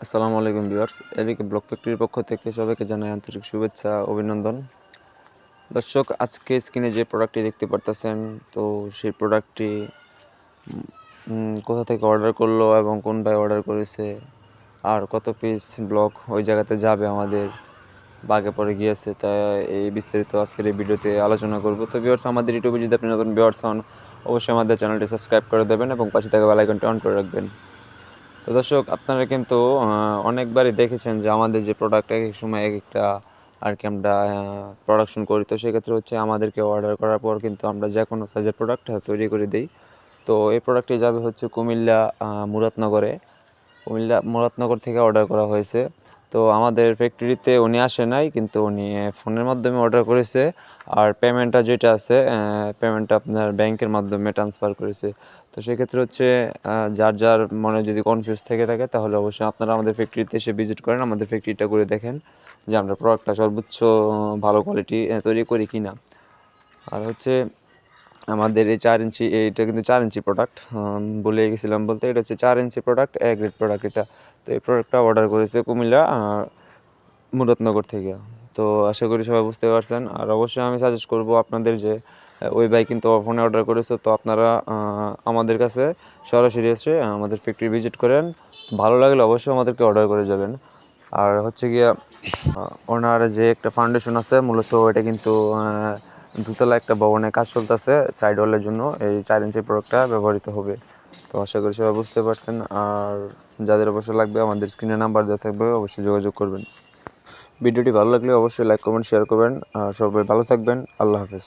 আসসালামু আলাইকুম viewers, এবিকে block ফ্যাক্টরির পক্ষ থেকে সবাইকে জানাই আন্তরিক শুভেচ্ছা অভিনন্দন। দর্শক, আজকে স্ক্রিনে যে প্রোডাক্টটি দেখতে পারতেছেন, তো সেই প্রোডাক্টটি কোথা থেকে অর্ডার করলো এবং কোন ভাই অর্ডার করেছে আর কত পিস ব্লক ওই জায়গাতে যাবে আমাদের বাগে পড়ে গিয়েছে, তাই এই বিস্তারিত আজকের এই ভিডিওতে আলোচনা করব। তো ভিউয়ার্স, আমাদের ইউটিউবে যদি আপনি নতুন ভিউয়ার্স হন, অবশ্যই আমাদের চ্যানেলটি সাবস্ক্রাইব করে দেবেন এবং পাশে থাকা বেল আইকনটি অন করে রাখবেন। তো দর্শক, আপনারা কিন্তু অনেকবারই দেখেছেন যে আমাদের যে প্রোডাক্ট এক এক সময় এক একটা আর কি আমরা প্রোডাকশন করি। তো সেক্ষেত্রে হচ্ছে আমাদেরকে অর্ডার করার পর কিন্তু আমরা যে কোনো সাইজের প্রোডাক্ট তৈরি করে দিই। তো এই প্রোডাক্টটি যাবে হচ্ছে কুমিল্লা মুরাদনগরে। কুমিল্লা মুরাদনগর থেকে অর্ডার করা হয়েছে। তো আমাদের ফ্যাক্টরিতে উনি আসে নাই, কিন্তু উনি ফোনের মাধ্যমে অর্ডার করেছে। আর পেমেন্টটা যেটা আছে, পেমেন্টটা আপনার ব্যাংকের মাধ্যমে ট্রান্সফার করেছে। তো সেক্ষেত্রে হচ্ছে যার যার মনে যদি কনফিউজ থেকে থাকে, তাহলে অবশ্যই আপনারা আমাদের ফ্যাক্টরিতে এসে ভিজিট করেন, আমাদের ফ্যাক্টরিটা করে দেখেন যে আমরা প্রোডাক্টটা সর্বোচ্চ ভালো কোয়ালিটি তৈরি করি কি না। আর হচ্ছে আমাদের এই 4 ইঞ্চি, এইটা কিন্তু 4 ইঞ্চি প্রোডাক্ট, বলে গেছিলাম বলতে। এটা হচ্ছে 4 ইঞ্চি প্রোডাক্ট, এ গ্রেড প্রোডাক্ট এটা। তো এই প্রোডাক্টটা অর্ডার করেছে কুমিল্লা মুরাদনগর থেকে। তো আশা করি সবাই বুঝতে পারছেন। আর অবশ্যই আমি সাজেস্ট করব আপনাদের যে ওই ভাই কিন্তু ফোনে অর্ডার করেছে, তো আপনারা আমাদের কাছে সরাসরি এসে আমাদের ফ্যাক্টরি ভিজিট করেন। ভালো লাগলে অবশ্যই আমাদেরকে অর্ডার করে যাবেন। আর হচ্ছে গিয়া ওনার যে একটা ফাউন্ডেশন আছে, মূলত এটা কিন্তু দুতলা একটা ভবনে কাজ চলতেছে, সাইড ওয়ালের জন্য এই 4 ইঞ্চি প্রোডাক্টটা ব্যবহৃত হবে। তো আশা করি সবাই বুঝতে পারছেন। আর যাদের অবশ্যই লাগবে, আমাদের স্ক্রিনে নাম্বার দেওয়া থাকবে, অবশ্যই যোগাযোগ করবেন। ভিডিওটি ভালো লাগলে অবশ্যই লাইক কমেন্ট শেয়ার করবেন। আর সবাই ভালো থাকবেন। আল্লাহ হাফেজ।